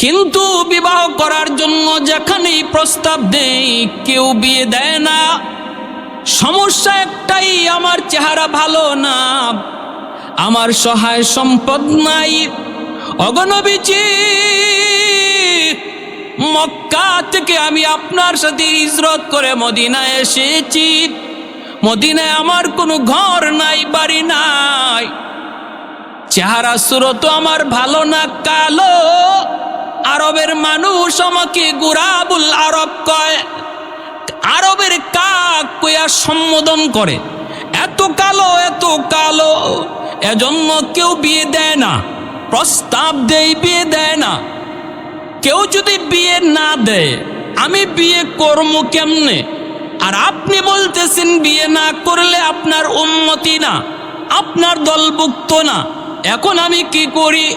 কিন্তু বিবাহ করার জন্য যেখানেই প্রস্তাব দেই কেউ বিয়ে দেয় না। সমস্যা একটাই, আমার চেহারা ভালো না, আমার সহায় সম্পদ নাই। অগণবীজি, মক্কা থেকে আমি আপনার সাথে হিজরত করে মদিনায় এসেছি। মদিনায় আমার কোনো ঘর নাই, বাড়ি নাই, চেহারা সুরত আমার ভালো না, কালো। আরবের মানুষ আমাকে গুরাবুল আরব কয়, আরবের কাক কইয়া সম্বোধন করে। এত কালো, এত কালো, এজন্য কেউ বিয়ে দেয় না। প্রস্তাব দেয়, বিয়ে দেয় না। কেউ যদি বিয়ে না দেয় আমি বিয়ে করবো কেমনে? আর আপনি বলতেছেন বিয়ে না করলে আপনার উম্মতি না, আপনার দলভুক্ত না। এখন আমি কি করি?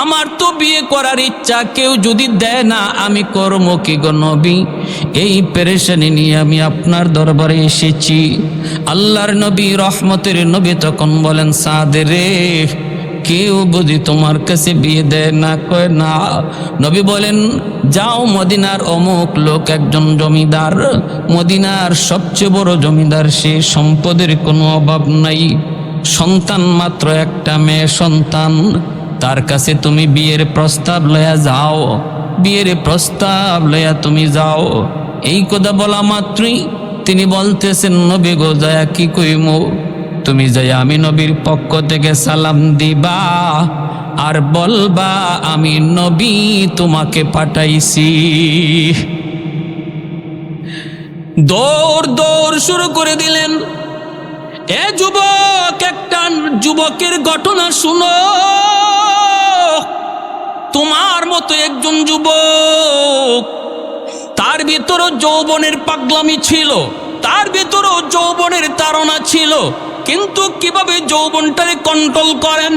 আমার তো বিয়ে করার ইচ্ছা, কেউ যদি দেয় না আমি করবো কি গো নবী? এই পেরেশানি নিয়ে আমি আপনার দরবারে এসেছি। আল্লাহর নবী, রহমতের নবী তখন বলেন, সাদ রে, কেউ যদি তোমার কাছে বিয়ে দেয় না, কয় না। নবী বলেন, যাও, মদিনার অমুক লোক একজন জমিদার, মদিনার সবচেয়ে বড় জমিদার, সে সম্পদের কোনো অভাব নাই, সন্তান মাত্র একটা মেয়ে সন্তান, তার কাছে তুমি বিয়ের প্রস্তাব লয়া যাও, বিয়ের প্রস্তাব লয়া তুমি যাও। এই কথা বলা মাত্রই তিনি বলতেছেন, নবী গো, যায়া কি কইমু? তুমি যাই আমি নবীর পক্ষ থেকে সালাম দিবা আর বলবা আমি নবী তোমাকে পাঠাইছি। দৌড় দৌড় শুরু করে দিলেন। এ যুবক, একটা যুবকের ঘটনা শুনো। তোমার মতো একজন যুবক, তার ভিতরও যৌবনের পাগলামি ছিল, তার ভিতরও যৌবনের তাড়না ছিল, কিন্তু কিভাবে যৌবনটারে কন্ট্রোল করেন?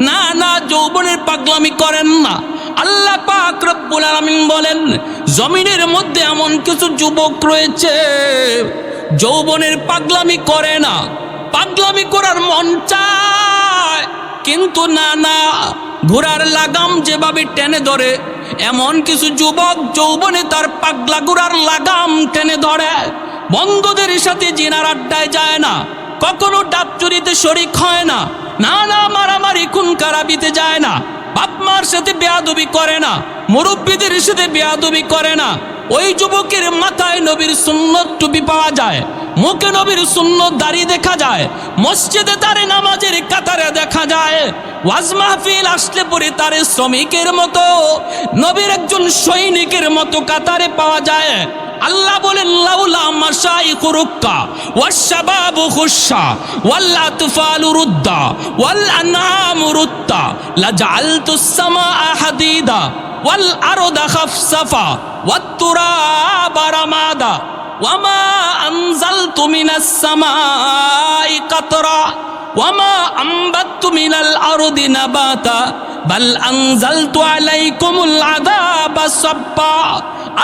না না, যৌবনের পাগলামি করেন না। আল্লাহ পাক রব্বুল আলামিন বলেন, জমিনের মধ্যে এমন কিছু যুবক রয়েছে যৌবনের পাগলামি করে না। পাগলামি করার মন চায়, কিন্তু না না, ঘোড়ার লাগাম যেভাবে টেনে ধরে, এমন কিছু যুবক যৌবনে তার পাগলা ঘোড়ার লাগাম টেনে ধরে। বন্ধুদের সাথে জিনার আড্ডায় যায় না, কখনো ডাব চুরিতে শরিক হয় না, না না, মারামারি খুন খারাপিতে যায় না, বাপ মার সাথে বেয়াদবি করে না, মুরব্বীদের সাথে বেয়াদবি করে না। ওই যুবকের মাথায় নবীর সুন্নত টুপি পাওয়া যায়, মুখে নবীর সুন্নত দাড়ি দেখা যায়, মসজিদে তারে নামাজের কাতারে দেখা যায়। ওয়াজ মাহফিল আসলে পরে তারে শ্রমিকের মতো, নবীর একজন সৈনিকের মতো কাতারে পাওয়া যায়। আল্লাহ বলেন, লাউলা মাশাইখু রুক্কা ওয়াশশাবাবু খুশশা ওয়াল আতফালু রুদ্দা ওয়াল আনআমু রুত্তা লাজআলতুস সামাআ হাদিদা ওয়াল আরদা খাফসাফা ওয়াত তুরাবা রামাদা ওয়ামা আনজালতু মিনাস সামাই কাতরা ওয়ামা আনবাততু মিনাল আরদি নাবাতা বাল আনজালতু আলাইকুমুল আযাবা সাব্বা।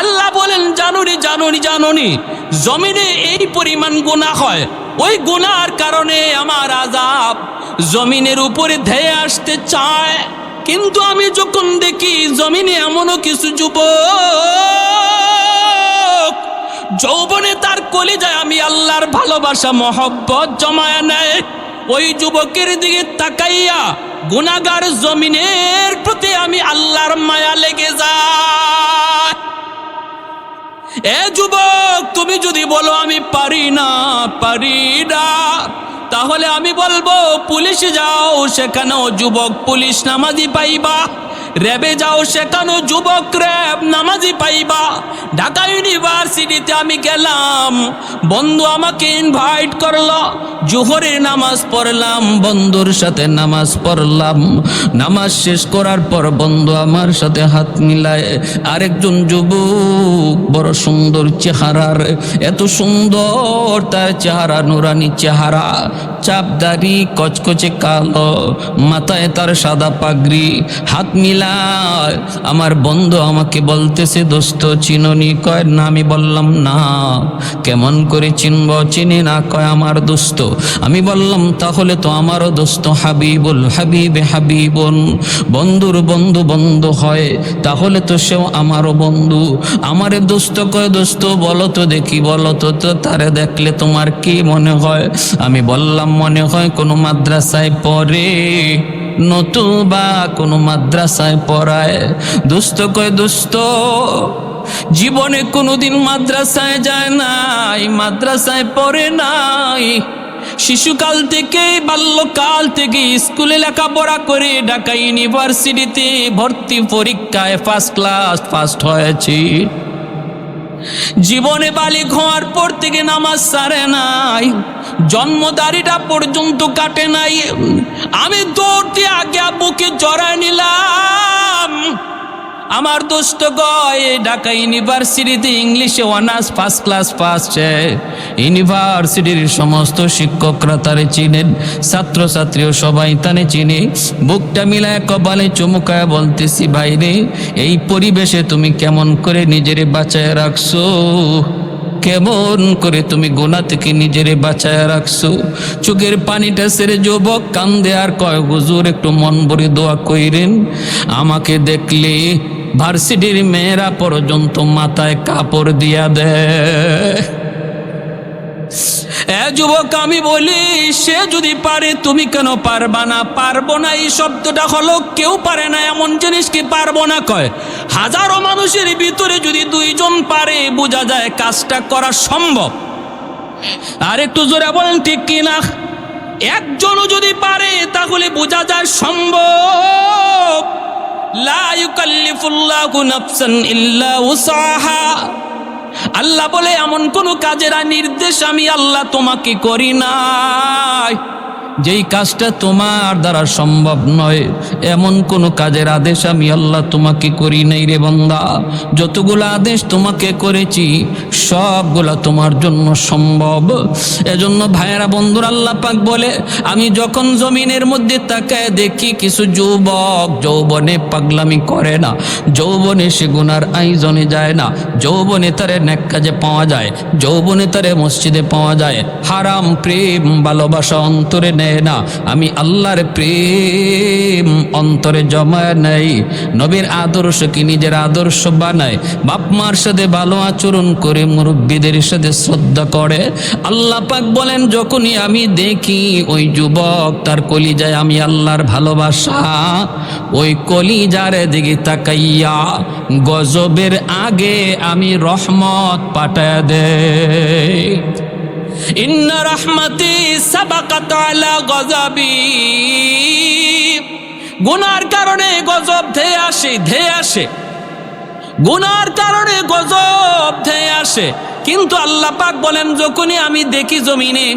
আল্লাহ বলেন, জানুনি জানুনি জানুনি, জমিনে এই পরিমাণ গুনাহ হয়, ওই গুনার কারণে আমার আযাব জমিনের উপরে ধেয়ে আসতে চায়। কিন্তু আমি যখন দেখি জমিনে এমনও কিছু যুবক যৌবনে তার কলিজায় আমি আল্লাহর ভালোবাসা মহব্বত জমায়া নেয়, ওই যুবকের দিকে তাকাইয়া গুনাহগার জমিনের প্রতি আমি আল্লাহর মায়া লেগে যায়। এ যুবক, তুমি যদি বলো আমি পারি না, পারি না, তাহলে আমি বলবো পুলিশে যাও, সেখানেও যুবক পুলিশ নামাজি পাইবা। র্যাবে যাও, সেখানেও যুবক র্যাব নামাজি পাইবা। ঢাকা ইউনিভার্সিটিতে আমি গেলাম, বন্ধু আমাকে ইনভাইট করলো, জোহরের নামাজ পড়লাম, বন্ধুর সাথে নামাজ পড়লাম। নামাজ শেষ করার পর বন্ধু আমার সাথে হাত মিলায়। আরেকজন যুবক, বড় সুন্দর চেহারার, এত সুন্দর তার চেহারা, নুরানি চেহারা, চাপদারি, কচকচে কালো, মাথায় তার সাদা পাগড়ি, হাত মিলায়। আমার বন্ধু আমাকে বলতেছে, দোস্ত চিননি? কয় না। আমি বললাম না। কেমন করে চিনব? চিনি না। কয় আমার দোস্ত, আমি বললাম তাহলে তো আমারও দোস্ত হাবিবুল হাবিবে হাবিবুন, বন্ধুর বন্ধু বন্ধু হয়, তাহলে তো সেও আমারও বন্ধু। আমারে দোস্ত কয়, দোস্ত বলো তো দেখি, বলো তো তারে দেখলে তোমার কি মনে হয়? আমি বললাম মনে হয় কোনো মাদ্রাসায় পড়ে, নতুবা কোনো মাদ্রাসায় পড়ায়। দোস্ত কয়, দোস্ত জীবনে কোনোদিন মাদ্রাসায় যায় নাই, মাদ্রাসায় পড়ে নাই, শিশুকাল থেকে বাল্যকাল থেকে স্কুলে লেখাপড়া করে ঢাকা ইউনিভার্সিটিতে ভর্তি পরীক্ষায় ফার্স্ট ক্লাস ফার্স্ট হয়েছি। জীবনে বালিক হওয়ার পর থেকে নামাজ ছাড়ে নাই, জন্মদারিটা পর্যন্ত কাটে নাই। আমি দৌড়তে আগে আব্বুকে জড়ায় নিলাম। আমার দোস্ত গয় ঢাকা ইউনিভার্সিটিতে ইংলিশে অনার্স ফার্স্ট ক্লাস পাস। ইউনিভার্সিটির সমস্ত শিক্ষকরা তারে চিনেন, ছাত্রছাত্রীও সবাই তানে চিনে। বুকটা মিলায় কপালে চুমুকায় বলতেছি, ভাইরে এই পরিবেশে তুমি কেমন করে নিজেরে বাঁচায় রাখছো, কেমন করে তুমি গুনাহ থেকে নিজেরে বাঁচায় রাখছো। চোখের পানিটা সেরে যুবক কান্দে আর কয়, হুজুর একটু মন ভরে দোয়া কইরেন। আমাকে দেখলে ভার্সিটির মেয়েরা পর্যন্ত মাথায় কাপড় দিয়া দেয়। যুবক আমি বলি, সে যদি পারে তুমি কেন পারবা না? পারবো না এই শব্দটা হলো কেউ পারে না এমন জিনিসকে পারবো না কয়। হাজারো মানুষের ভিতরে যদি দুইজন পারে বোঝা যায় কাজটা করা সম্ভব। আর একটু জোরে বলেন ঠিক কিনা? একজনও যদি পারে তাহলে বোঝা যায় সম্ভব। লা ইউকাল্লিফুল্লাহু নাফসান ইল্লা উসআহা। আল্লাহ বলে এমন কোন কাজের নির্দেশ আমি আল্লাহ তোমাকে করি নাই যেই কাজটা তোমার দ্বারা সম্ভব নয়, এমন কোন কাজের আদেশ আমি আল্লাহ তোমাকে করি নাই রে বান্দা। যতগুলো আদেশ তোমাকে করেছি সবগুলা তোমার জন্য সম্ভব। এজন্য ভাইয়েরা বন্ধুরা, আল্লাহ পাক বলে আমি যখন জমিনের মধ্যে তাকায় দেখি কিছু যুবক যৌবনে পাগলামি করে না, যৌবনে সে গুনার আয়োজনে যায় না, যৌবনে তারে নেক কাজে পাওয়া যায়, যৌবনে তারে মসজিদে পাওয়া যায়, হারাম প্রেম ভালোবাসা অন্তরে না, আমি আল্লাহর প্রেম অন্তরে জমায় নাই। নবীর আদর্শকে নিজের আদর্শ বানায়, বাপ মার সাথে ভালো আচরণ করে, মুরব্বীদের সাথে শ্রদ্ধা করে। আল্লাহ পাক বলেন যখনই আমি দেখি ওই যুবক তার কলিজায় আমি আল্লাহর ভালোবাসা, ওই কলিজার দিকে তাকাইয়া গজবের আগে আমি রহমত পাঠায় দেই। ইন্না রাহমাতি সাবাকাত আলা গযাবি। গুনার কারণে গজব ধেয়ে আসে, গুনার কারণে গজব ধেয়ে আসে। কিন্তু আল্লাহ পাক বলেন যখনই আমি দেখি জমিনে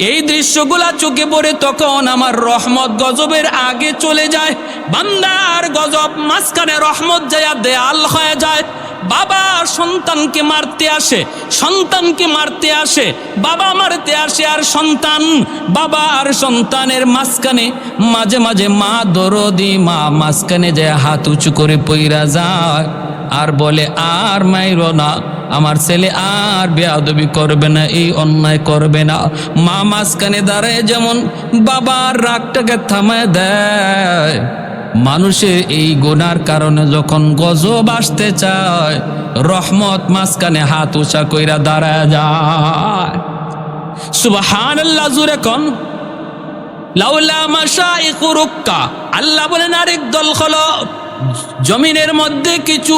এই দৃশ্যগুলা চোখে পড়ে, তখন আমার রহমত গজবের আগে চলে যায়। বান্দার গজব মাঝখানে রহমত যায়া দেয়াল হয়ে যায়। বাবা সন্তানকে মারতে আসে, সন্তানকে মারতে আসে, বাবা মারতে আসে, আর সন্তান বাবা আর সন্তানের মাঝখানে মাঝে মাঝে মা দরদি মা মাঝখানে যায় হাত উঁচু করে পইরা যায় আর বলে আর মাইরো না, আমার ছেলে আর বেয়াদবি করবে না, এই অন্যায় করবে না। মা মাঝখানে দাঁড়ায় যেমন বাবার রাগটাকে থামায় দেয়। মানুষের এই গুনার কারণে যখন গজব আসতে চায়, রহমত মাঝখানে হাত উঁচা কইরা দাঁড়ায় যায়। সুবহানাল্লাহ, জোরে কোন লাউলা মাশাইখু রুক্কা। আল্লাহ বলেন আরেক দল হলো জমিনের মধ্যে কিছু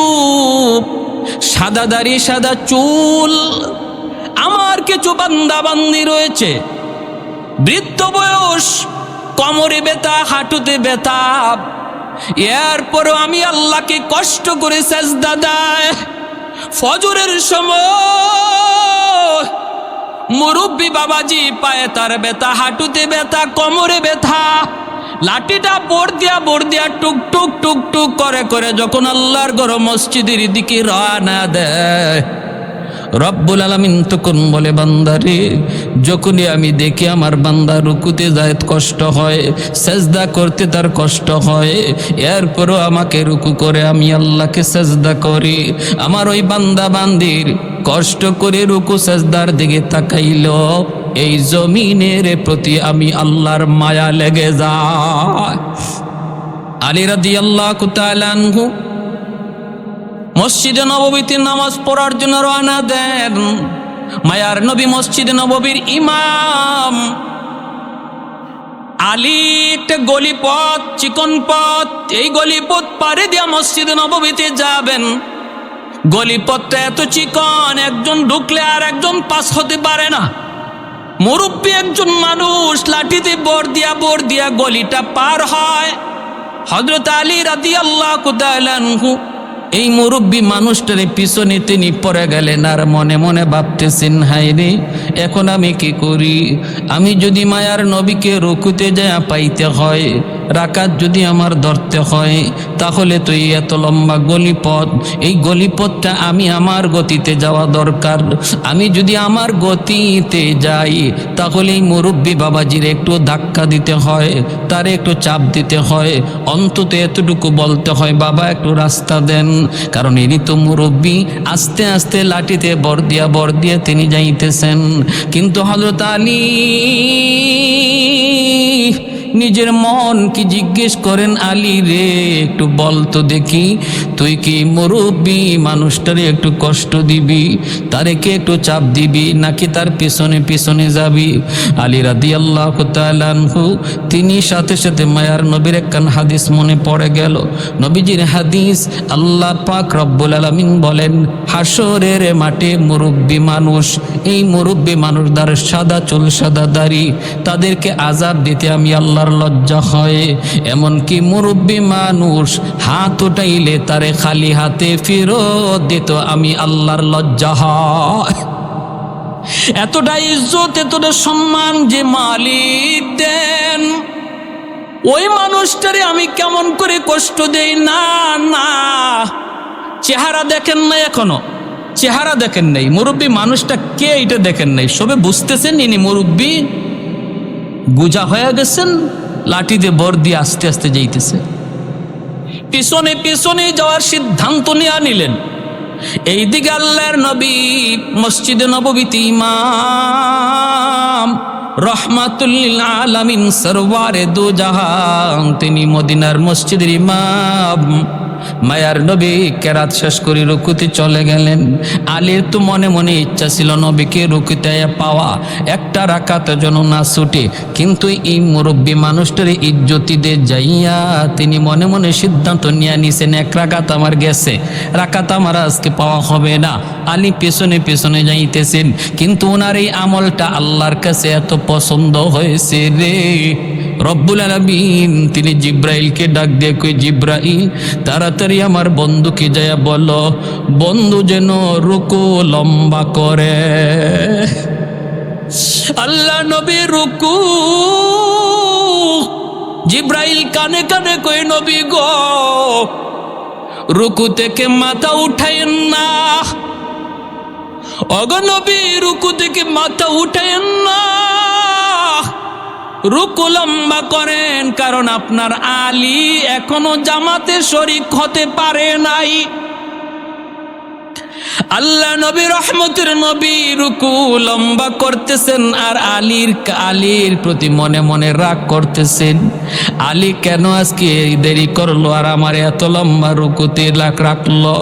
সাদা দাড়ি সাদা চুল আমার কিছু বান্দা বান্দি রয়েছে, বৃদ্ধ বয়স, কোমরে ব্যথা, হাঁটুতে ব্যথা, এরপরও আমি আল্লাহকে কষ্ট করে সাজদা দেয়। ফজরের সময় মুরব্বী বাবাজি পায়ে তার ব্যথা, হাঁটুতে ব্যথা, কোমরে ব্যথা, লাঠিটা বোর দিয়া টুক টুক টুক টুক করে করে যখন আল্লাহর ঘর মসজিদের দিকে রওনা দেয়, রব্বুল আলামিন তখন বলে বান্দারে, যখনই আমি দেখি আমার বান্দা রুকুতে যায় কষ্ট হয়, সেজদা করতে তার কষ্ট হয়, এরপরও আমাকে রুকু করে আমি আল্লাহকে সেজদা করি। আমার ওই বান্দা বান্দির কষ্ট করে রুকু সেজদার দিকে তাকাইল, এই জমিনের প্রতি আমি আল্লাহর মায়া লেগে যায়। আলী রাদিয়াল্লাহু তাআলা আনহু মসজিদে নববীতে নামাজ পড়ার জন্য রওনা দেন। মায়ার নবী মসজিদে নববীর ইমাম। আলী একটা গলিপথ, চিকন পথ, এই গলিপথ পাড়ে দিয়া মসজিদে নববীতে যাবেন। গলিপথটা এত চিকন, একজন ঢুকলে আর একজন পাস হতে পারে না। মুরব্বী একজন মানুষ লাঠিতে বর দিয়া গলিটা পার হয়। হযরত আলী রাদিয়াল্লাহু তাআলা আনহু এই মুরব্বী মানুষটারে পিছনে তিনি পড়ে গেলেন, আর মনে মনে ভাবতেছেন, হায় রে, এখন আমি কি করি? আমি যদি মায়ার নবীকে রুকুতে যায় পাইতে হয়, রাকাত যদি আমার ধরতে হয়, তাহলে তো এই এত লম্বা গলিপথ, এই গলিপথটা আমি আমার গতিতে যাওয়া দরকার। আমি যদি আমার গতিতে যাই, তাহলে এই মুরব্বী বাবাজির একটু ধাক্কা দিতে হয়, তারে একটু চাপ দিতে হয়, অন্তত এতটুকু বলতে হয়, বাবা একটু রাস্তা দেন। কারণ ইনি তো মুরব্বী, আস্তে আস্তে লাঠিতে বর দিয়া তিনি যাইতেছেন। কিন্তু হযরত আলী নিজের মন কি জিজ্ঞেস করেন, আলী রে, একটু বল তো দেখি, তুই কি মুরব্বী মানুষটারে একটু কষ্ট দিবি, তারে কি একটু চাপ দিবি, নাকি তার পিছনে পিছনে যাবি? আলী রাদিয়াল্লাহু তাআলা আনহু তিনি সাথে সাথে মায়ার নবীর একখান হাদিস মনে পড়ে গেল। নবীজির হাদিস, আল্লাহ পাক রব্বুল আলামিন বলেন, হাসরের মাঠে মুরব্বী মানুষ, এই মুরব্বী মানুষদের সাদা চুল সাদা দাড়ি, তাদেরকে আযাব দিতে আমি আল্লাহর লজ্জা হয়। এমনকি মুরব্বী মানুষ হাত উঠাইলে তারে খালি হাতে ফেরত দিত আমি আল্লাহর লজ্জা হয়। এতটা ইজ্জত, এতটা সম্মান যে মালিক দেন, ওই মানুষটারে আমি কেমন করে কষ্ট দেই? না না, চেহারা দেখেন নাই, এখনো চেহারা দেখেন নাই, মুরব্বী মানুষটা কে এটা দেখেন নাই, সবে বুঝতেছেন ইনি মুরব্বী, গুজা হয়ে গেছেন, লাঠিতে বর দিয়ে আস্তে আস্তে যাইতেছে। পিছনে পিছনে যাওয়ার সিদ্ধান্ত নিয়ে নিলেন। এইদিকে আল্লাহর নবী মসজিদে নববীতে ইমাম, রহমাতুল লিল আলামিন, সরওয়ারে দু জাহান, তিনি মদিনার মসজিদের ইমাম। মায়ার নবী কেরাত শেষ করে রুকুতে চলে গেলেন। আলীর তো মনে মনে ইচ্ছা ছিল নবীকে রুকুতে পাওয়া, একটা রাকাত যেন না ছুটে। কিন্তু এই মুরব্বী মানুষটার ইজ্জতিতে যাইয়া তিনি মনে মনে সিদ্ধান্ত নিয়ে নিছেন, এক রাকাত আমার গেছে, রাকাত আমার আজকে পাওয়া হবে না। আলী পেছনে পেছনে যাইতেছেন, কিন্তু ওনার এই আমলটা আল্লাহর কাছে এত পছন্দ হয়েছে রে, রব্বুল আলামিন তিনি জিব্রাইলকে ডাক দিয়ে কই, জিব্রাইল তাড়াতাড়ি আমার বন্ধুকে যায়া বলো, বন্ধু যেন রুকু লম্বা করে। আল্লাহ নবী রুকু, জিব্রাইল কানে কানে কই, নবী গো, রুকু থেকে মাথা উঠায়েন না, ওগো নবী, রুকু থেকে মাথা উঠায়েন না, রুকু লম্বা করেন, কারণ আপনার আলী এখনো জামাতে শরীক হতে পারে নাই। আল্লাহ নবী রহমতের নবী রুকু লম্বা করতেছেন, আর আলীর প্রতি মনে মনে রাগ করতেছেন, আলী কেন আজকে দেরি করলো আর আমার এত লম্বা রুকুতে রাখলো।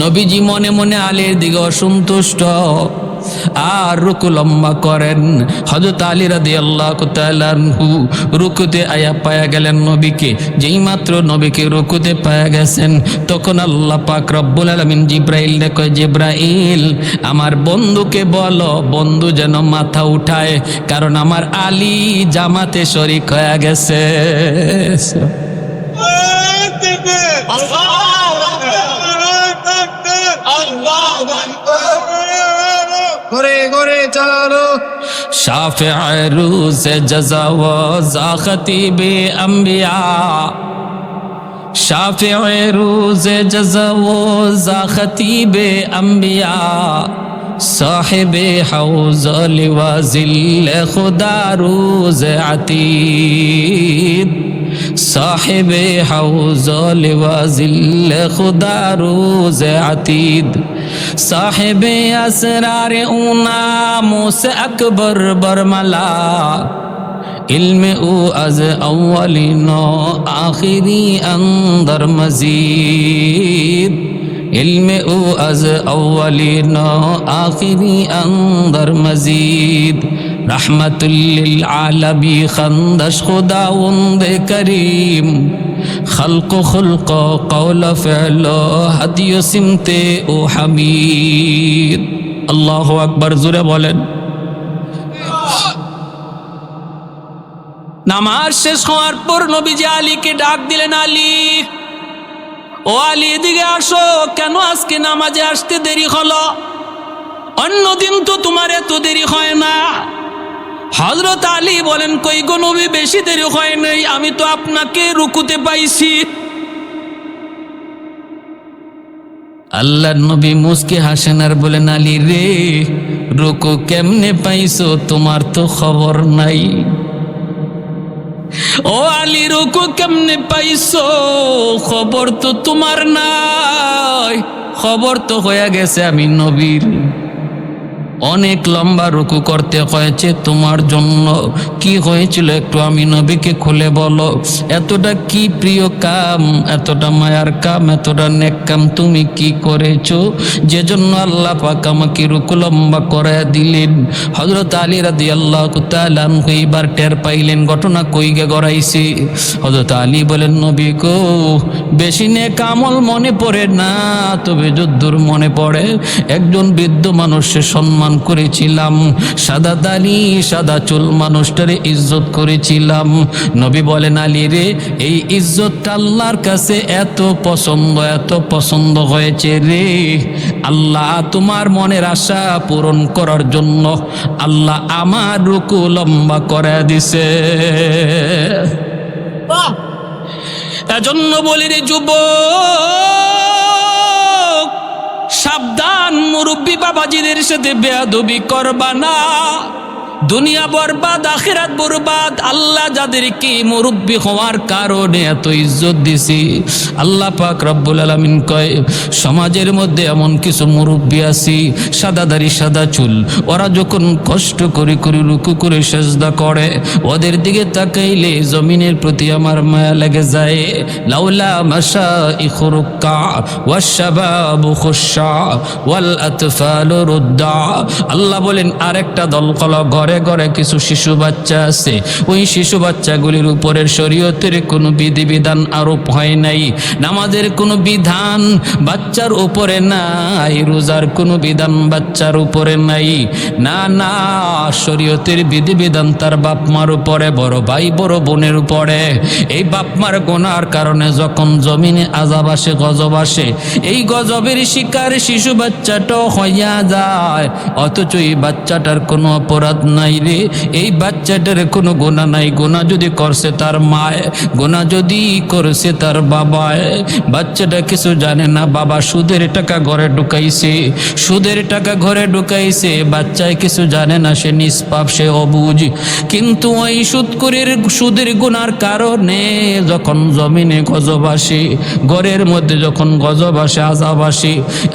নবীজি মনে মনে আলীর দিকে অসন্তুষ্ট, আর রুকু লম্বা করেন। হযরত আলী রাদিয়াল্লাহু তাআলা আনহু রুকুতে আয়া পায়া গেলেন নবীকে। যেই মাত্র নবীকে রুকুতে পায়া গেছেন, তখন আল্লাহ পাক রব্বুল আলামিন জিব্রাইলকে কয়, জিব্রাইল আমার বন্ধুকে বলো, বন্ধু যেন মাথা উঠায়, কারণ আমার আলী জামাতে শরীক হয়ে গেছে। ঘরে ঘরে চালো শাফি'য়ে রুজ জাযা ওয়া যা খতিবে আম্বিয়া, শাফি'য়ে রুজ জাযা ওয়া যা খতিবে আম্বিয়া, সাহিবে হাউজ লিওয়া জিল খুদা রুজ আতীব, साहिबे हौज़ल वाजिल खुदा रोज़ अतीद साहिबे असरार उनामो से अकबर बरमला इल्म उ अज अव्वलिनो आखिरी अंदर मजीद इल्म उ अज अव्वलिनो आखिरी अंदर मजीद रहमतुल्लिल आलमी खंदश खुदावंद करीम खल्क खुल्क कौल फ़अलो हदियो सिमते ओ हमीद अल्लाहु अकबर जुरे बोलेन। নামাজ শেষ হওয়ার পর নবীজি আলীকে ডাক দিলেন, আলী ও আলী এদিকে আসো, কেন আজকে নামাজে আসতে দেরি হলো? অন্যদিন তো তোমার এত দেরি হয় না। হযরত আলী বলেন, কই গো নবী, বেশি দেরি হয় নাই, আমি তো আপনাকে রুকুতে পাইছি। আল্লাহর নবী মুস্কি হাসেন আর বলেন, আলী রে, রুকু কেমনে পাইছো, তোমার তো খবর নাই। ও আলী, রুকু কেমনে পাইছো, খবর তো তোমার নাই, খবর তো হয়ে গেছে আমি নবীর। অনেক লম্বা রুকু করতে হয়েছে তোমার জন্য, কি হয়েছিল একটু আমি নবীকে খুলে বলো। এতটা কি প্রিয় কাম, এতটা মায়ার কাম, এতটা নেক কাম তুমি কি করেছো যে জন্য আল্লাহ পাক আমাকে রুকু লম্বা করে দিলেন। হযরত আলী রাদিয়াল্লাহু তাআলা আনহু এবার টের পাইলেন ঘটনা কই গে গড়াইছে। হযরত আলী বলেন, নবী গো, বেশি নেক আমল মনে পড়ে না, তবে যদ্দূর মনে পড়ে একজন বৃদ্ধ মানুষের সম্মান করেছিলাম, সাদা দাড়ি সাদা চুল মানুষটারে ইজ্জত করেছিলাম। নবী বলেন, আলী রে, এই ইজ্জতটা আল্লাহর কাছে এত পছন্দ হয়েছে রে, আল্লাহ তোমার মনের আশা পূরণ করার জন্য আল্লাহ আমার রুকু লম্বা করে দিছে। এজন্য বলি রে যুবক, সাবধান, মুরব্বী বাবাজিদের সাথে বেয়াদবি করবা না। দুনিয়া বরবাদ, আখিরাত বরবাদ। আল্লাহ যাদেরকে মুরব্বী হওয়ার কারণে এত ইজ্জত দিছি, আল্লাহ পাক রব্বুল আলামিন কয়, সমাজের মধ্যে এমন কিছু মুরব্বী আছি, সাদা দাড়ি সাদা চুল, ওরা যখন কষ্ট করে করে রুকু করে সেজদা করে, ওদের দিকে তাকাইলে জমিনের প্রতি আমার মায়া লেগে যায়। লাউলা মাশাইখু রুক্কা ওয়াশশাবাবু খুশশা ওয়াল আতফালু রুদ্দা। আল্লাহ বলেন, আরেকটা দল কলা ঘরে ঘরে কিছু শিশু বাচ্চা আছে, ওই শিশু বাচ্চাগুলির উপরের শরীয়তের কোনো বিধিবিধান আরোপ হয় নাই, নামাজের কোনো বিধান বাচ্চার উপরে নাই, রোজার কোনো বিধান বাচ্চার উপরে নাই। না না, শরীয়তের বিধিবিধান তার বাপ মার উপরে, বড় ভাই বড় বোনের উপরে। এই বাপ মার গুনার কারণে যখন জমিনে আযাব আসে, গজব আসে, এই গজবের শিকার শিশু বাচ্চাটাও হইয়া যায়, অথচ এই বাচ্চাটার কোনো অপরাধ নাই রে, এই বাচ্চাটার কোনো গুনাহ নাই। গুনাহ যদি করছে তার মায়, গুনাহ যদি করছে তার বাবায়। বাচ্চাটা কিছু জানে না, বাবা সুদের টাকা ঘরে ঢুকাইছে, সুদের টাকা ঘরে ঢুকাইছে, বাচ্চায় কিছু জানে না, সে নিষ্পাপ, সে অবুঝ। কিন্তু ওই সুদের গুনার কারণে যখন জমিনে গজব আসে, ঘরের মধ্যে যখন গজব আসে, আযাব আসে,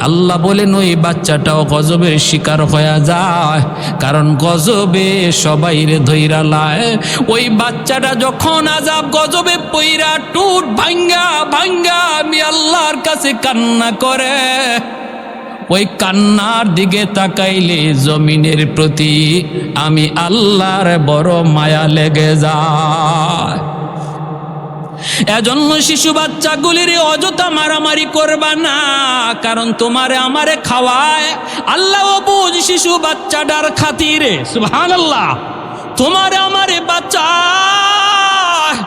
আল্লাহ বলেন ওই বাচ্চাটাও গজবের শিকার হয়ে যায়, কারণ গজবে সবাই রে ধইরা লায়। ওই বাচ্চাটা যখন আযাব গজবে পইরা টুট ভাঙ্গা ভাঙ্গা আমি আল্লাহর কাছে কান্না করে, ওই কান্নার দিকে তাকাইলে জমিনের প্রতি আমি আল্লাহর বড় মায়া লেগে যায়। এজন্য শিশু বাচ্চাগুলির অযথা মারামারি করবা না, কারণ তোমারে আমারে খাওয়ায় আল্লাহ বুঝ শিশু বাচ্চাটার খাতিরে। সুবহানাল্লাহ, তোমারে আমারে বাচ্চায়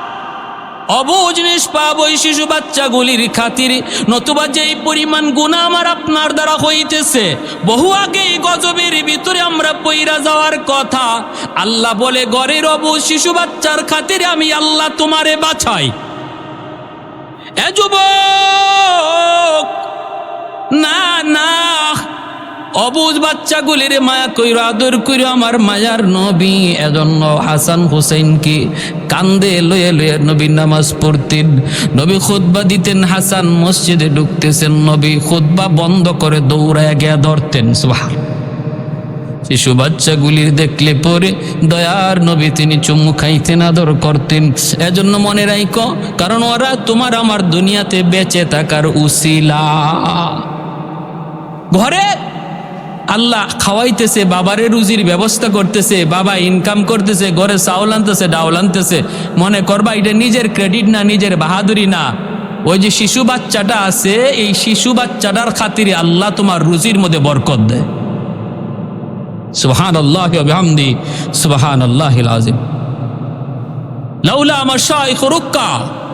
অবুঝ নিষ্পাপ ওই শিশু বাচ্চাগুলির খাতিরে। নতুবা যেই পরিমাণ গুনাহ আমার আপনার দ্বারা হইতেছে, বহু আগে গজবের ভিতরে আমরা পইরা যাওয়ার কথা। আল্লাহ বলে, ঘরের অবুঝ শিশু বাচ্চার খাতিরে আমি আল্লাহ তোমারে বাঁচাই। এ যুবক, না না, অবুজ বাচ্চাগুলির মায়া কইর, আদর কইর আমার মায়ার নবী। এজন্য হাসান হুসেইনকে কান্দে লয়ে লয়ে নবী নামাজ পড়তেন, নবী খুতবা দিতেন। হাসান মসজিদে ঢুকতেছেন, নবী খুতবা বন্ধ করে দৌড়ায় গিয়া ধরতেন। সুবহান। শিশু বাচ্চাগুলির দেখলে পরে দয়ার নবী তিনি চুমু খাইতেন, আদর করতেন। এজন্য মনে রাখো, কারণ ওরা তোমার আমার দুনিয়াতে বেঁচে থাকার উসিলা। ঘরে আল্লাহ খাওয়াইতেছে, বাবারে রুজির ব্যবস্থা করতেছে, বাবা ইনকাম করতেছে, ঘরে চাউল আনতেছে, ডাউল আনতেছে। মনে করবা এটা নিজের ক্রেডিট না, নিজের বাহাদুরি না। ওই যে শিশু বাচ্চাটা আছে, এই শিশু বাচ্চাটার খাতিরে আল্লাহ তোমার রুজির মধ্যে বরকত দেয়। সুবহানাল্লাহি ওয়া বিহামদি, সুবহানাল্লাহিল আযীম। লাউলা মাশাইখ রুক্কা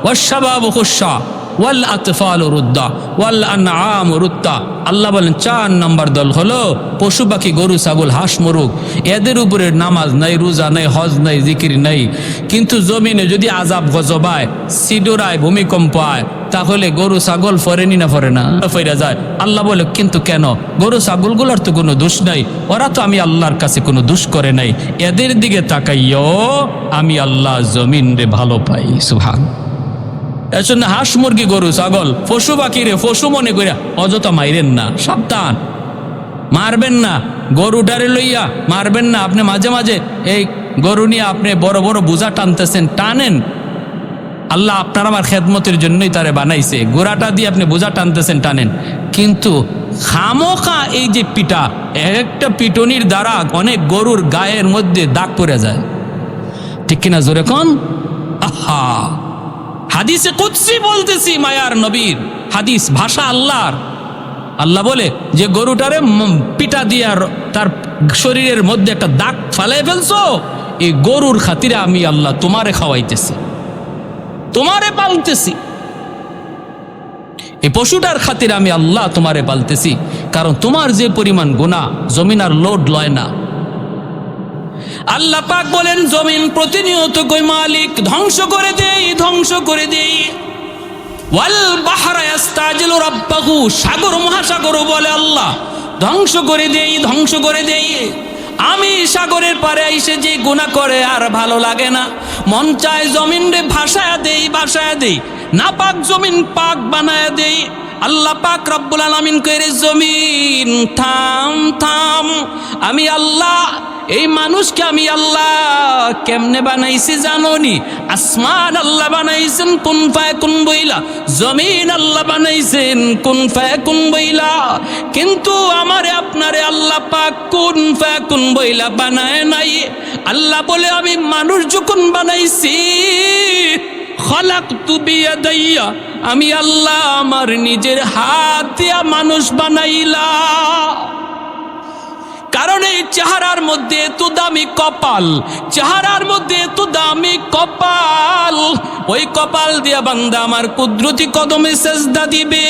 ওয়াশ শাবাবু খুশা ওয়াল আতফালু রুদ্দা ওয়াল আনআম রুত্তা। আল্লাহ বলেন 4 নম্বর দল হলো পশু পাখি, গরু ছাগল হাঁস মুরগ। এদের উপরে নামাজ নাই, রোজা নাই, হজ নাই, জিকির নাই। কিন্তু জমিনে যদি আযাব গজব আয়, সিডোরায় ভূমিকম্প আয়, তাহলে গরু ছাগল ফরেনি না ফরে না, ফিরে যায়। আল্লাহ বলে কিন্তু কেন? গরু ছাগলগুলোর তো কোনো দোষ নাই, ওরা তো আমি আল্লাহর কাছে কোনো দোষ করে নাই। এদের দিকে তাকাইও আমি আল্লাহ জমিন রে ভালো পাই। সুবহান। এর জন্য হাঁস মুরগি গরু ছাগল পশু পাখি রে পশু মনে করিয়া অযথা মাইরেন না, সাবধান। মারবেন না, গরুটারে লইয়া মারবেন না। আপনি মাঝে মাঝে এই গরু নিয়ে আপনি বড় বড় বোঝা টানতেছেন, টানেন। আল্লাহ আপনার আমার খেদমতের জন্যই তারে বানাইছে। গোড়াটা দিয়ে আপনি বোঝা টানতেছেন, টানেন। কিন্তু খামোখা এই যে পিটা, একটা পিটনির দ্বারা অনেক গরুর গায়ের মধ্যে দাগ পড়ে যায়, ঠিক কিনা? জোরে কোন? আহা, হাদিসে কুদসি বলতেছি, মায়ার নবীর হাদিস, ভাষা আল্লাহর। আল্লাহ বলে যে গরুটারে পিটা দিয়ে তার শরীরের মধ্যে একটা দাগ ফালাই ফেলছো, এই গরুর খাতিরে আমি আল্লাহ তোমারে খাওয়াইতেছি, তোমারে পালতেছি। এই পশুটার খাতিরে আমি আল্লাহ তোমারে পালতেছি, কারণ তোমার যে পরিমাণ গুনাহ জমিন আর লোড লয় না। আল্লাহ পাক বলেন জমিন প্রতিনিয়ত কই মালিক ধ্বংস করে দেই, ধ্বংস করে দেই। ওয়াল বাহরা ইস্তাজিলু রাব্বাহু, সাগর মহাসাগর বলে আল্লাহ ধ্বংস করে দেই, ধ্বংস করে দেই। আমি সাগরের পারে এসে যে গুনাহ করে আর ভালো লাগে না, মন চায় জমিন রে ভাসায়া দেই, ভাসায়া দেই, না পাক জমিন পাক বানায়া দেই। আল্লাহ পাক রব্বুল আলামিন কইরে জমিন থাম থাম, আমি আল্লাহ এই মানুষকে আমি আল্লাহ কেমনে বানাইছি জানোনি? আসমান আল্লাহ বানাইছেন কুন ফায়াকুন বইলা, জমিন আল্লাহ বানাইছেন কুন ফায়াকুন বইলা। কিন্তু আমারে আপনারে আল্লাহ পাক কুন ফায়াকুন বইলা বানায় নাই। আল্লাহ বলে আমি মানুষ যখন বানাইছি, খলাকতু বিয়াদাইয়া, আমি আল্লাহ আমার নিজের হাত দিয়া মানুষ বানাইলাম। কারণ এই চেহারার মধ্যে এত দামি কপাল, চেহারার মধ্যে এত দামি কপাল, ওই কপাল দিয়া বান্দা আমার কুদরতি কদমে সেজদা দিবে।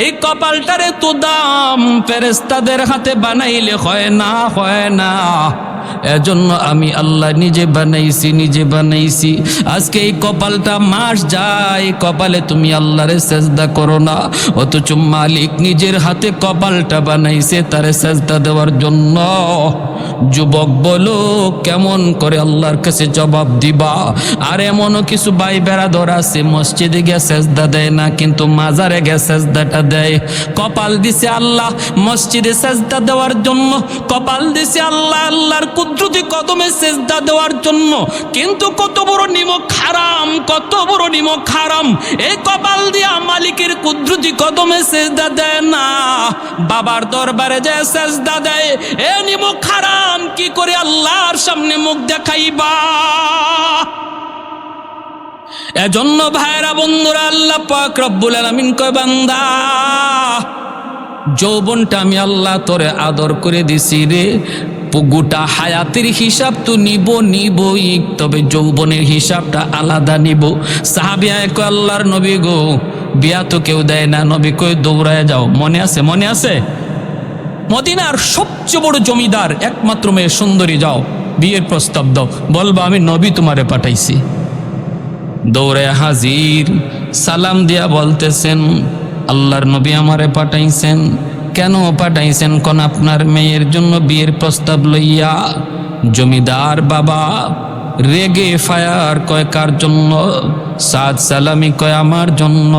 এই কপালটার এত দাম ফেরেশতাদের হাতে বানাইলে হয় না, হয় না। এজন্য আমি আল্লাহ নিজে বানাইছি, নিজে বানাইছি। আজকে এই কপালটা মাস যায়, কপালে তুমি আল্লাহরে সেজদা করো না, অথচ মালিক নিজের হাতে কপালটা বানাইছে তারে সেজদা দেওয়ার জন্য। যুবক বলো কেমন করে আল্লাহর কাছে জবাব দিবা? আর এমনও কিছু ভাই বেড়াদর আছে মসজিদে গিয়ে সেজদা দেয় না, কিন্তু মাজারে গিয়ে সেজদাটা দেয়। কপাল দিছে আল্লাহ মসজিদে সেজদা দেওয়ার জন্য, কপাল দিছে আল্লাহ আল্লাহর কুদরতি কদমে সেজদা দেওয়ার জন্য, কিন্তু কত বড় নিমক হারাম, কত বড় নিমক হারাম। এই কপাল দিয়া মালিকের কুদরতি কদমে সেজদা দেয় না, বাবার দরবারে যায় সেজদা দেয়। এ নিমক হারাম, কি করে আল্লাহর সামনে মুখ দেখাইবা? এজন্য ভাইরা বন্ধুরা, আল্লাহ পাক রব্বুল আলামিন কয় বান্দা, যৌবনটা আমি আল্লাহ তোরে আদর করে দিছি রে, গোটা হায়াতের হিসাব তো নিবই, তবে যৌবনের হিসাবটা আলাদা নিব। সাহাবিয়া কয় আল্লাহর নবী গো, বিয়া তো কেউ দেয় না, নবী কয় দৌড়ায় যাও। মনে আছে? মনে আছে? মদিনার সবচেয়ে বড় জমিদার একমাত্র মেয়ে সুন্দরী, যাও বিয়ের প্রস্তাব দাও, বলবা আমি নবী তোমারে পাঠাইছি। দৌড়ে হাজির, সালাম দিয়া বলতেছেন আল্লাহর নবী আমারে পাঠাইছেন। কেন পাঠাইছেন কোন আপনার মেয়ের জন্য বিয়ের প্রস্তাব লইয়া? জমিদার বাবা রেগে ফায়ার কয়, কার জন্য? সাদ সালামি কয়, আমার জন্য।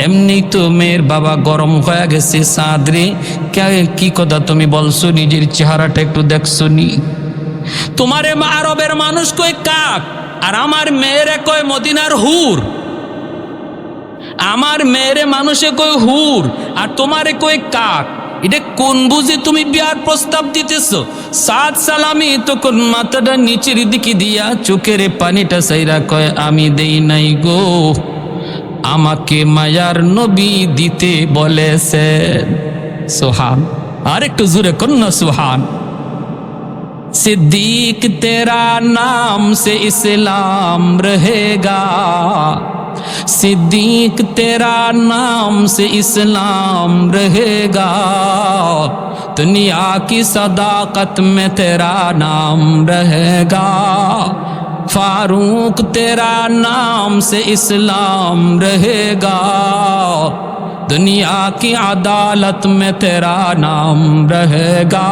এমনি তো মেয়ের বাবা গরম হয়ে গেছে। সাদ রে, কি কথা তুমি বলছো? নিজের চেহারাটা একটু দেখছো নি? তোমারে আরবের মানুষ কয় কাক, আর আমার মেয়েরে কয় মদিনার হুর। আমার মেয়েরে মানুষে কয় হুর, আর তোমারে কয় কাক। এটা কোন বুঝে তুমি বিয়ার প্রস্তাব দিতেছ? সাদ সালামি তখন মাথাটা নিচের দিকে দিয়া চোখের পানিটা সাইরা কয়, আমি দেই নাই গো, আমাকে মায়ার নবী দিতে বলেছেন। সুবহান। আর একটু জোরে কন্যা সুবহান। सिद्दीक तेरा नाम से इस्लाम रहेगा, सिद्दीक तेरा नाम से इस्लाम रहेगा, दुनिया की सदाकत में तेरा नाम रहेगा, फारूक तेरा नाम से इस्लाम रहेगा, दुनिया की अदालत में तेरा नाम रहेगा,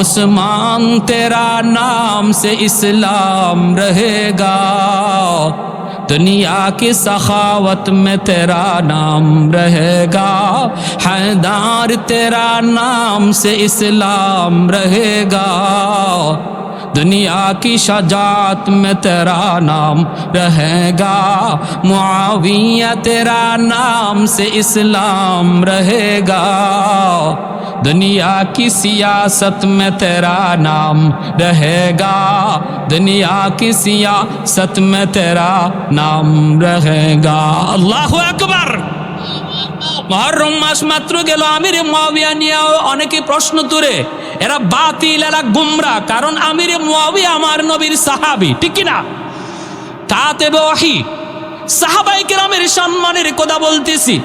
उस्मान तेरा नाम से इस्लाम रहेगा, दुनिया की सखावत में तेरा नाम रहेगा, हैदर तेरा नाम से इस्लाम रहेगा, दुनिया की शजात में तेरा नाम रहेगा, मुआविया तेरा नाम से इस्लाम रहेगा, दुनिया की सियासत में तेरा नाम रहेगा, दुनिया की सियासत में तेरा नाम रहेगा। अल्लाहु আকবার। মুহররম মাস মাত্র গেল, আমিরে মুয়াবিয়া নিয়ে অনেকে প্রশ্ন তুলে, এরা বাতিল, এরা গুমরা। কারণ আমিরে মুয়াবিয়া আমার নবীর সাহাবী, ঠিক কি না? কাতেবে ওহী, সাহাবায়ে কেরামের সম্মানের কথা বলতেছি।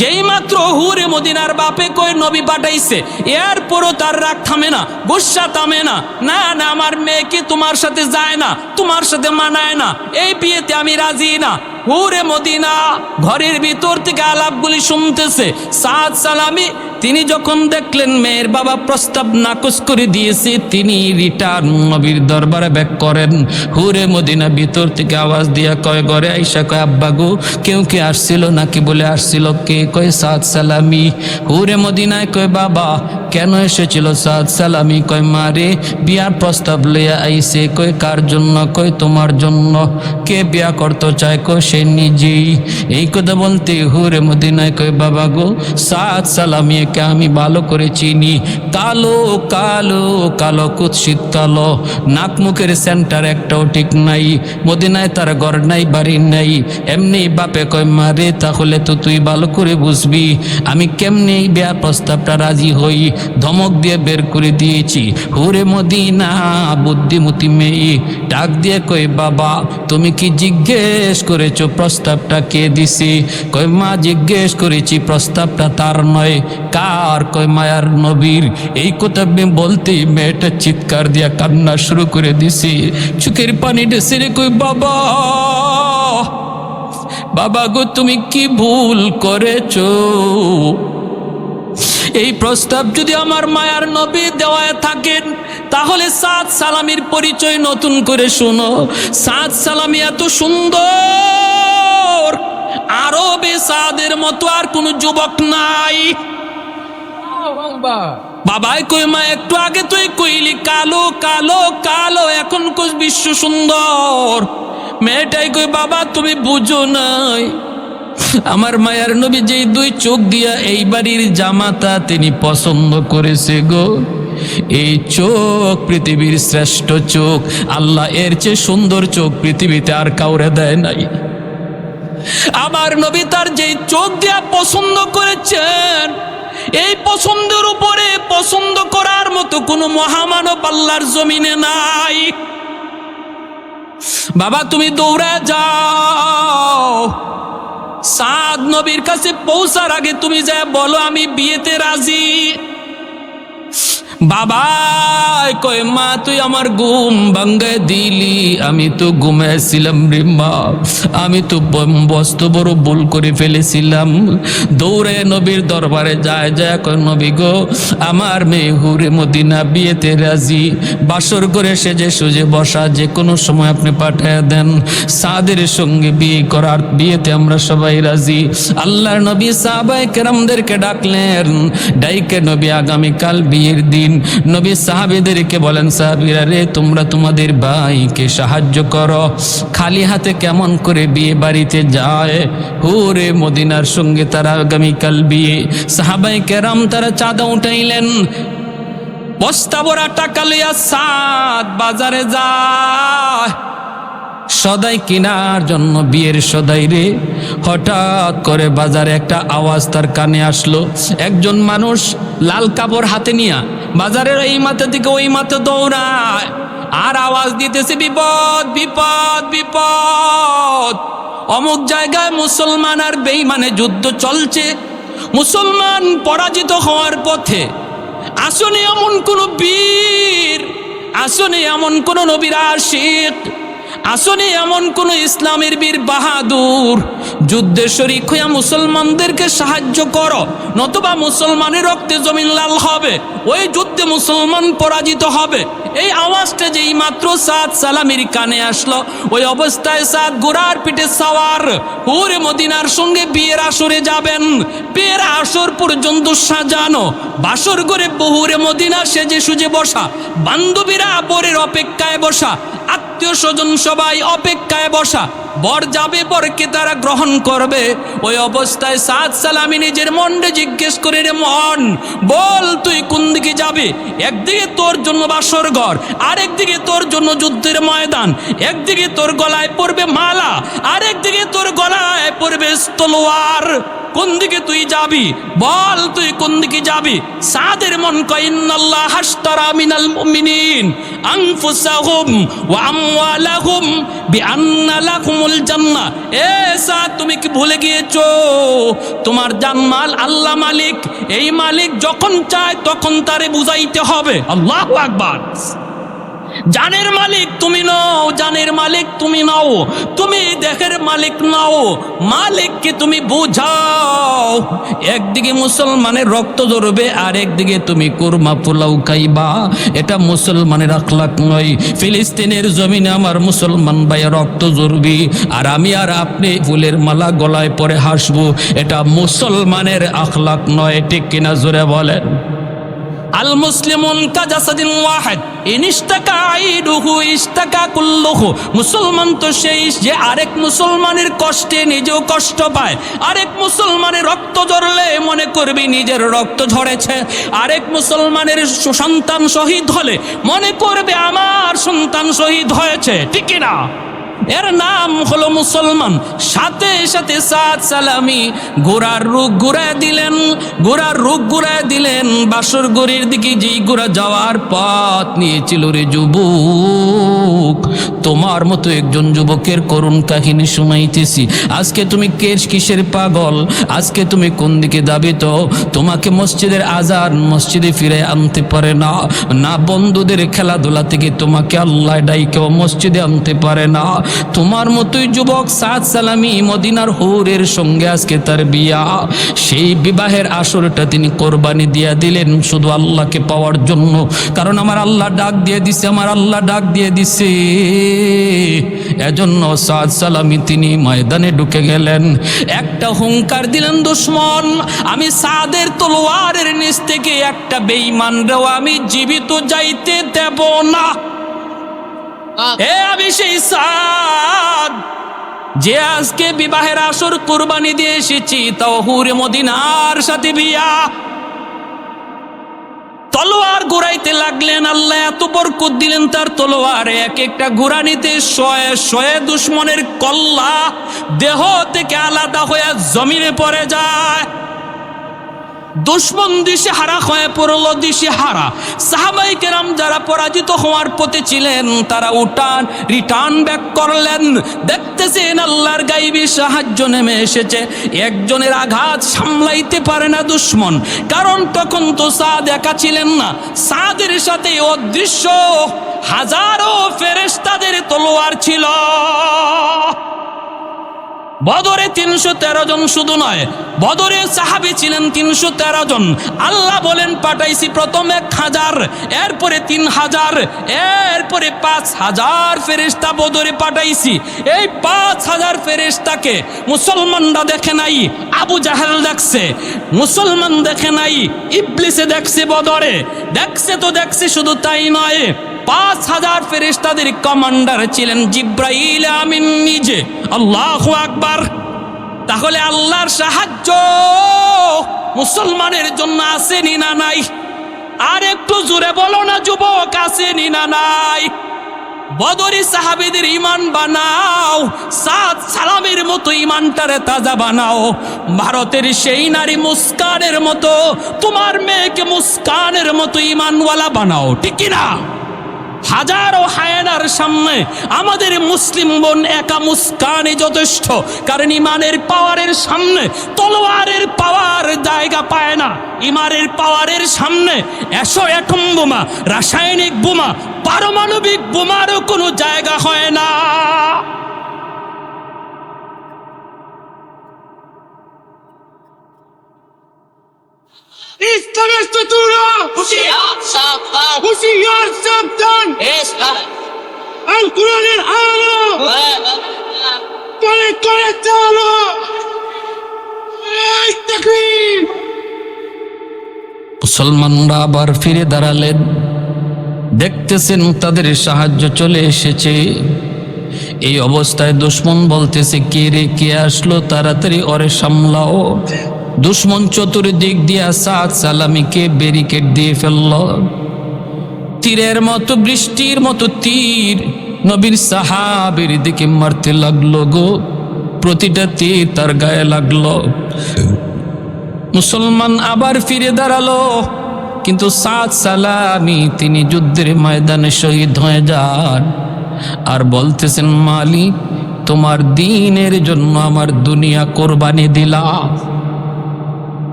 যেই মাত্র হুরে মদিনার বাপে কয় নবী পাঠাইছে, এরপরও তার রাগ থামে না, গুসা থামে না। না না, আমার মেয়েকে তোমার সাথে যায় না, তোমার সাথে মানায় না, এই বিয়েতে আমি রাজি না। হুরে মদিনা ঘরের ভিতর থেকে আলাপগুলি শুনতেছে। সাদ সালামি তিনি যখন দেখলেন মেয়ের বাবা প্রস্তাব নাকচ করে দিয়েছে, তিনি রিটার্ন নবীর দরবারে ব্যাক করেন। হুরে মদিনা ভিতর থেকে আওয়াজ দিয়া কয়, ঘরে আইসা কয়, আব্বা গো, কেউ কে আসছিল নাকি? বলে আসছিল। কে? কয় সাদ সালামি। হুরে মদিনায় কয়, বাবা কেন এসেছিল? সাদ সালামি কয়, মারে বিয়ার প্রস্তাব লইয়া আইছে। কয় কার জন্য? কয় তোমার জন্য। কে বিয়া করতে চায়? কয় সে নিজেই। এই কথা বলতে হুরে মদিনায় কয়, বাবা গো, সাদ সালামি কে আমি ভালো করে চিনি। কালো কালো কালো, কুৎসিত কালো, নাক মুখের সেন্টার একটাও ঠিক নাই, মদিনায় তার ঘর নাই, বাড়ি নাই। এমনি বাপে কয়, মারে তাহলে তো তুই ভালো করে বুঝবি আমি কেমনি বিয়া প্রস্তাবটা রাজি হই। ধমক দিয়ে বের করে দিয়েছি। হুরে মদিনা বুদ্ধিমতী মেয়ে ডাক দিয়ে কয়, বাবা তুমি কি জিজ্ঞেস করেছো প্রস্তাবটা কে দিছে? কয় মা জিজ্ঞেস করেছি, প্রস্তাবটা তার নয়। কার? কয় মায়ার নবীর। এই কথা বলতেই মেয়েটা চিৎকার দিয়া কান্না শুরু করে দিছে, চোখের পানি ঢেসে রে কয়, বাবা বাবা গো, তুমি কি ভুল করেছো? এই প্রস্তাব যদি আমার মায়ার নবী দেওয়ায় থাকেন, তাহলে সাদ সালামির পরিচয় নতুন করে শোনো। সাদ সালামি এত সুন্দর, আরবে সাদের মতো আর কোনো যুবক নাই। বাবাই কই, মা একটু আগে তুই কইলি কালো কালো কালো, এখন কোস বিশ্ব সুন্দর। মেয়েটাই কই, বাবা তুমি বুঝো নাই, আমার মায়ার নবী যেই দুই চোখ দিয়া এই বাড়ির জামাতা তিনি পছন্দ করেছে গো, এই চোখ পৃথিবীর শ্রেষ্ঠ চোখ। আল্লাহ এর চেয়ে সুন্দর চোখ পৃথিবীতে আর কাউরে দেয় নাই। আমার নবী তার যেই চোখ দিয়া পছন্দ করেছেন, এই পছন্দের উপরে পছন্দ করার মতো কোনো মহামানব আল্লাহর জমিনে নাই। বাবা তুমি দৌড়ে যাও, সাদ নবীর কাছে পৌঁছার আগে তুমি যা বলো আমি বিয়েতে রাজি। বাবা কয় মা তুই আমার ঘুম ভাঙ্গায় দিলি, আমি তো ঘুমাইছিলাম রে মা, আমি তো বস্ত বড় ভুল করে ফেলেছিলাম। দৌড়ে নবীর দরবারে যায় যায় কয় নবী গো আমার মেয়ে হুরে মদিনা বিয়েতে রাজি, বাসর করে সেজে সুজে বসা, যে কোনো সময় আপনি পাঠিয়ে দেন, সাদের সঙ্গে বিয়ে করার, বিয়েতে আমরা সবাই রাজি। আল্লাহর নবী সাহাবায়ে কেরামদেরকে ডাকলেন, ডাইকে নবী আগামীকাল বিয়ের দিন নবী সাহাবীদেরকে বলেন সাহাবীরা রে তোমরা তোমাদের ভাইকে সাহায্য করো, খালি হাতে কেমন করে বিয়ে বাড়িতে যায়, হুরে মদিনার সঙ্গে তারা আগামীকাল বিয়ে। সাহাবায়ে কেরাম তারা চাঁদা উঠাইলেন, বস্তা ভরা টাকা লইয়া সাদ বাজারে যায় সদাই কেনার জন্য, বিয়ের সদাই রে। হঠাৎ করে বাজারে একটা আওয়াজ তার কানে আসলো, একজন মানুষ লাল কাপড় হাতে নিয়া বাজারের এই মাথা থেকে ওই মাথা দৌড়ায় আর আওয়াজ দিতেছে বিপদ বিপদ বিপদ, অমুক জায়গায় মুসলমান আর বেঈমানে যুদ্ধ চলছে, মুসলমান পরাজিত হওয়ার পথে। আসনে এমন কোন বীর, আসনে এমন কোন নবীর আশিক, আসনে এমন কোন ইসলামের বীর বাহাদুর, যুদ্ধে শরীক হইয়া মুসলমানদেরকে সাহায্য করো, নতুবা মুসলমানের রক্তে জমিন লাল হবে, ওই যুদ্ধে মুসলমান পরাজিত হবে। এই আওয়াজটা যেই মাত্র সাদ সালামির কানে আসলো, ওই অবস্থায় সাদ ঘোড়ার পিঠে সাওয়ার হুরে মদিনার সঙ্গে বিয়ের আসরে যাবেন। বিয়ের আসর পর্যন্ত সাজানো, বাসর ঘরে বহুরে মদিনা সেজে সুজে বসা, বান্ধবীরা বরের অপেক্ষায় বসা, আত্মীয় স্বজন সবাই অপেক্ষায় বসা, বর যাবে বরকে তারা গ্রহণ করবে। ওই অবস্থায় সাদ সালামি নিজের মনকে জিজ্ঞেস করে রে মন বল তুই কোন দিকে যাবে, একদিকে তোর জন্য বাসর ঘর, আরেকদিকে তোর জন্য যুদ্ধের ময়দান, একদিকে তোর গলায় পড়বে মালা, আরেকদিকে তোর গলায় পড়বে তলোয়ার, কোন দিকে তুই যাবি বল তুই কোন দিকে যাবি। সাদের মন কয় ইন্নাল্লাহ হাশতারা মিনাল মুমিনিন আনফুসাহুম ওয়া আমওয়ালাহুম বিআন্না লাহুমুল জান্নাহ। এ সাদ তুমি কি ভুলে গিয়েছো তোমার জানমাল আল্লাহ মালিক, এই মালিক যখন চায় তখন তারে বুঝাইতে হবে। আল্লাহু আকবার। জানের মালিক তুমি নাও, জানের মালিক তুমি নাও, তুমি দেহের মালিক নাও, মালিককে তুমি বুঝাও। একদিকে মুসলমানের রক্ত ঝরবে আর একদিকে তুমি কুরমা পোলাও খাইবা, এটা মুসলমানের আখলাক নয়। ফিলিস্তিনের জমিনে আমার মুসলমান ভাইয়া রক্ত ঝরবে আর আমি আর আপনি ফুলের মালা গলায় পরে হাসবো, এটা মুসলমানের আখলাক নয়। ঠিক কিনা জোরে বলেন। আল মুসলিমুন কাজাসাদিন ওয়াহিদ ইনিস্তাকা আইদুহু ইস্তাকা কুল্লুহু। মুসলমান তো সেই যে আরেক মুসলমানের কষ্টে নিজেও কষ্ট পায়, আরেক মুসলমানের রক্ত ঝরলে মনে করবি নিজের রক্ত ঝরেছে, আরেক মুসলমানের সন্তান শহীদ হলে মনে করবে আমার সন্তান শহীদ হয়েছে। ঠিক না? এর নাম হলো মুসলমান। সাথে সাথে সাদ সালামি ঘোড়ার রুখ ঘুরায় দিলেন, ঘোড়ার রুখ ঘুরায় দিলেন বাসর গড়ির দিকে, যেই ঘোড়া যাওয়ার পথ নিয়েছিল। রে যুবক, তোমার মতো একজন যুবকের করুণ কাহিনী শুনাইতেছি। আজকে তুমি কিসের পাগল, আজকে তুমি কোন দিকে যাবে? তো তোমাকে মসজিদের আজান মসজিদে ফিরে আনতে পারে না, না বন্ধুদের খেলাধুলা থেকে তোমাকে আল্লাহ ডাইকেও মসজিদে আনতে পারে না। তোমার মতোই যুবক সাদ সালামি মদিনার হুরের সঙ্গে আজকে তার বিয়া, সেই বিবাহের আসরটা তিনি কোরবানি দিয়া দিলেন শুধু আল্লাহকে পাওয়ার জন্য। কারণ আমার আল্লাহ ডাক দিয়ে দিছে, আমার আল্লাহ ডাক দিয়ে দিছে। এজন্য সাদ সালামি তিনি ময়দানে ঢুকে গেলেন, একটা হুঙ্কার দিলেন, দুশ্মন আমি সাদের তলোয়ারের নিচ থেকে একটা বেঈমানরেও আমি জীবিত যাইতে দেব না। আমি সেই সাদ যে আজকে বিবাহের আসর কুরবানি দিয়ে এসেছি, তাও হুরে মদিনার সাথে বিয়া। তলোয়ার ঘুরাইতে লাগলেন, আল্লাহ এত বরকত দিলেন তার তলোয়ারে, এক একটা ঘোড়া নিতে শয়ে শয়ে দুশ্মনের কল্লা দেহ থেকে আলাদা হয়ে জমিনে পড়ে যায়। দুশ্মন দিশে হারা হয়ে পড়ল, দিশে হারা। সাহাবাই কেরাম যারা পরাজিত হওয়ার পথে ছিলেন তারা রিটার্ন ব্যাক করলেন। দেখতেছেন আল্লাহর গাইবী সাহায্য নেমে এসেছে। একজনের আঘাত সামলাইতে পারে না দুশ্মন, কারণ তখন তো সাদ একা ছিলেন না, সাদের সাথে অদৃশ্য হাজারো ফেরেশতাদের তলোয়ার ছিল। বদরে 313 জন শুধু নয়, বদরে সাহাবী ছিলেন 313 জন। আল্লাহ বলেন পাঠাইছি প্রথম 1000, এরপরে 3000, এরপরে 5000 ফেরেশতা বদরে পাঠাইছি। এই 5000 ফেরেশতাকে মুসলমানরা দেখে নাই, আবু জাহেল দেখছে। মুসলমান দেখে নাই, ইবলিসে দেখছে। বদরে দেখছে তো দেখছে, শুধু তাই নয়, 5000 ফেরেশতাদের কমান্ডার ছিলেন জিব্রাইল আমিন নিজে। আল্লাহু আকবার। তাহলে আল্লাহর সাহায্য মুসলমানের জন্য আসেনি না নাই? আর একটু জোরে বলো না যুবক, আসেনি না নাই? বদরি সাহাবীদের ঈমান বানাও, সাদ সালামের মতো ঈমানটারে তাজা বানাও। ভারতের সেই নারী মুস্কানের মতো তোমার মেয়েকে মুস্কানের মতো ঈমানওয়ালা বানাও, ঠিক কি না? হাজারো হায়নার সামনে আমাদের মুসলিম বোন একা মুস্কানে যথেষ্ট, কারণ ইমানের পাওয়ারের সামনে তলোয়ারের পাওয়ার জায়গা পায় না। ইমানের পাওয়ারের সামনে অ্যাটম বোমা, রাসায়নিক বোমা, পারমাণবিক বোমারও কোনো জায়গা হয় না। ইসলামের শত্রুরা হুশিয়ার সাবধান, হুঁশিয়ার সাবধান। আল কোরআনের আলো করে করে চালো। এই তাকবীর। মুসলমানরা আবার ফিরে দাঁড়ালেন, দেখতেছেন তাদের সাহায্য চলে এসেছে। এই অবস্থায় দুশ্মন বলতেছে, কে রে, কে আসলো, তাড়াতাড়ি ওরে সামলাও। দুশ্মন চতুর্দিক দিয়া সাদ সালামিকে ব্যারিকেড দিয়ে ফেলল। তীরের মতো, বৃষ্টির মতো তীর নবীর সাহাবীর দিকে মারতে লাগলো গো। প্রতিটা তীর তার গায়ে লাগলো। মুসলমান আবার ফিরে দাঁড়ালো, কিন্তু সাদ সালামি তিনি যুদ্ধের ময়দানে শহীদ হয়ে যান। আর বলতেছেন, মালিক তোমার দ্বীনের জন্য আমার দুনিয়া কোরবানি দিলাম।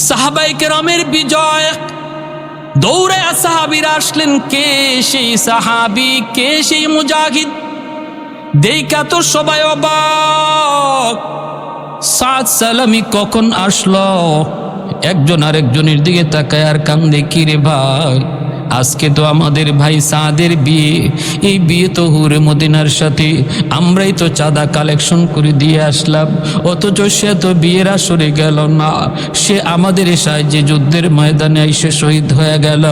সাহাবায়ে কেরামের বিজয়। দৌড়ে সাহাবীরা আসলেন, কে সেই সাহাবী, কে সেই মুজাহিদ? দেখা তো সবাই অবাক। সাদ সালামি কখন আসলো? একজন আরেকজনের দিকে তাকায় আর কান্দে, কি রে ভাই, আজকে তো আমাদের ভাই সাদের বিয়ে। এই বিয়ে তো হুরে মদিনার সাথে আমরাই তো চাঁদা কালেকশন করে দিয়ে আসলাম, অথচ সে তো বিয়ের আসরে গেল না। সে আমাদের সাহায্যে যুদ্ধের ময়দানে এসে শহীদ হয়ে গেল।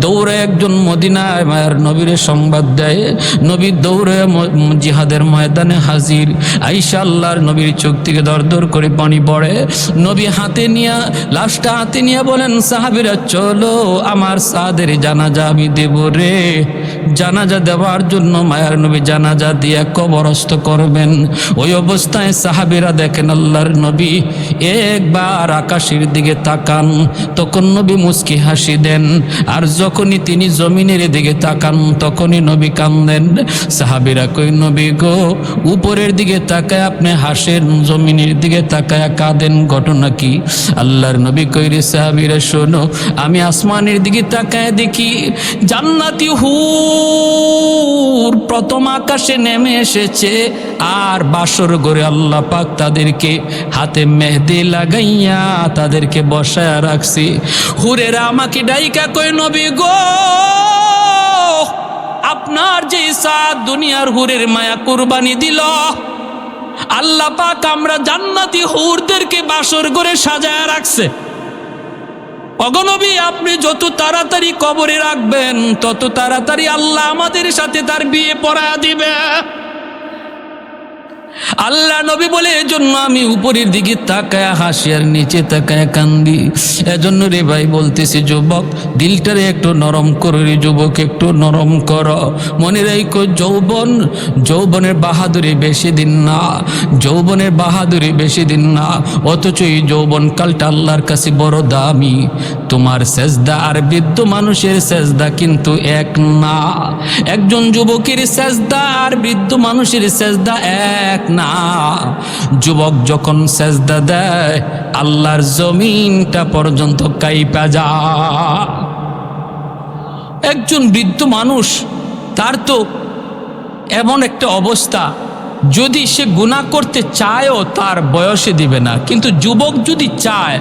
দৌড়ে একজন মদিনায় মায়ের নবীর সংবাদ দেয়। নবী দৌড়ে জিহাদের ময়দানে হাজির। আইসা আল্লাহর নবীর চোখ থেকে দর দর করে পানি পড়ে। নবী হাতে নিয়ে, লাশটা হাতে নিয়ে বলেন, সাহাবীরা চলো, আমার সাদের জানাজা আমি দেব রে। জানাজা দেওয়ার জন্য মায়ার নবী জানাজা দিয়ে কবরস্থ করবেন। ওই অবস্থায় সাহাবীরা দেখেন আল্লাহর নবী একবার আকাশের দিকে তাকান, তখন নবী মুস্কি হাসি দেন। আর যখনই তিনি জমিনের দিকে তাকান তখনই নবী কান্দেন। সাহাবীরা কই, নবী গো, উপরের দিকে তাকায় আপনি হাসেন, জমিনের দিকে তাকায় কাঁদেন, ঘটনা কি? আল্লাহর নবী কই, রে সাহাবীরা শোনো, আমি আসমানের দিকে তাকায় দেখি জান্নাতি হুর প্রথম আকাশে নেমে এসেছে। আর বাসর ঘরে আল্লাহ পাক তাদেরকে হাতে মেহেদি লাগাইয়া তাদেরকে বসায়া রাখছে। হুরেরা আমাকে ডাইকা কই, নবী গো, আপনার যে সাদ দুনিয়ার হুরের মায়া কুরবানি দিল, আল্লাহ পাক আমরা জান্নাতি হুরদেরকে বাসর ঘরে সাজায়া রাখছে। অগনবী, আপনি যত তাড়াতাড়ি কবরে রাখবেন তত তাড়াতাড়ি আল্লাহ আমাদের সাথে তার বিয়ে পড়া দিবে। আল্লাহ নবী বলে এজন্য আমি উপরের দিকে তাকায় হাসি আর নিচে তাকায় কান্দি। এজন্য রে ভাই বলতেছি যুবক, দিলটারে একটু নরম করো রে যুবক, একটু নরম করো। মনে রাখো যৌবনের বাহাদুরি বেশি দিন না, যৌবনের বাহাদুরি বেশি দিন না। অথচ এই যৌবন কালটা আল্লাহর কাছে বড় দামি। তোমার সেজদা আর বৃদ্ধ মানুষের সেজদা কিন্তু এক না। একজন যুবকের সেজদা আর বৃদ্ধ মানুষের সেজদা এক না। যুবক যখন সেজদা দেয় আল্লাহর জমিনটা পর্যন্ত কাঁপা যায়। একজন বৃদ্ধ মানুষ, তার তো এমন একটা অবস্থা, যদি সে গুনাহ করতে চায়ও তার বয়সে দিবে না, কিন্তু যুবক যদি চায়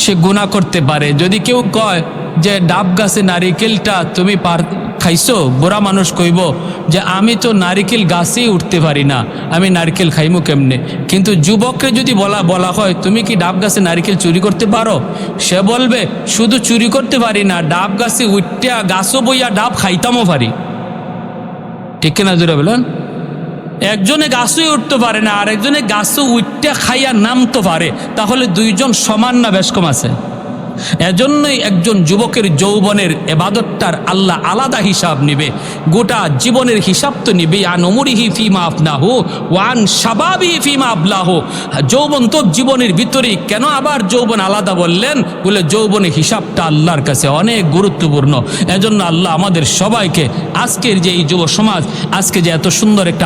সে গুনাহ করতে পারে। যদি কেউ কয় যে ডাব গাছে নারিকেলটা তুমি খাইছো, বুড়া মানুষ কইব যে আমি তো নারিকেল গাছেই উঠতে পারি না, আমি নারকেল খাইমু কেমনে। কিন্তু যুবককে যদি বলা হয় তুমি কি ডাব গাছে নারিকেল চুরি করতে পারো, সে বলবে শুধু চুরি করতে পারি না, ডাব গাছে উঠটা গাছও বইয়া ডাব খাইতামও পারি। ঠিক কিনা জোরে বলেন? একজনে গাছই উঠতে পারে না আর একজনে গাছও উঠটা খাইয়া নামতে পারে, তাহলে দুইজন সমান না বেশ কম আছে? এজন্যই একজন যুবকের যৌবনের ইবাদতটার আল্লাহ আলাদা হিসাব নিবে, গোটা জীবনের হিসাব তো নিবে। আন উমরিহি ফিমা আফনাহু ওয়ান শাবাবিহি ফিমা আবলাহু। যৌবন তো জীবনের ভিতরেই, কেন আবার যৌবন আলাদা বললেন? বলে যৌবনের হিসাবটা আল্লাহর কাছে অনেক গুরুত্বপূর্ণ। এজন্য আল্লাহ আমাদের সবাইকে আজকের যে এই যুব সমাজ, আজকে যে এত সুন্দর একটা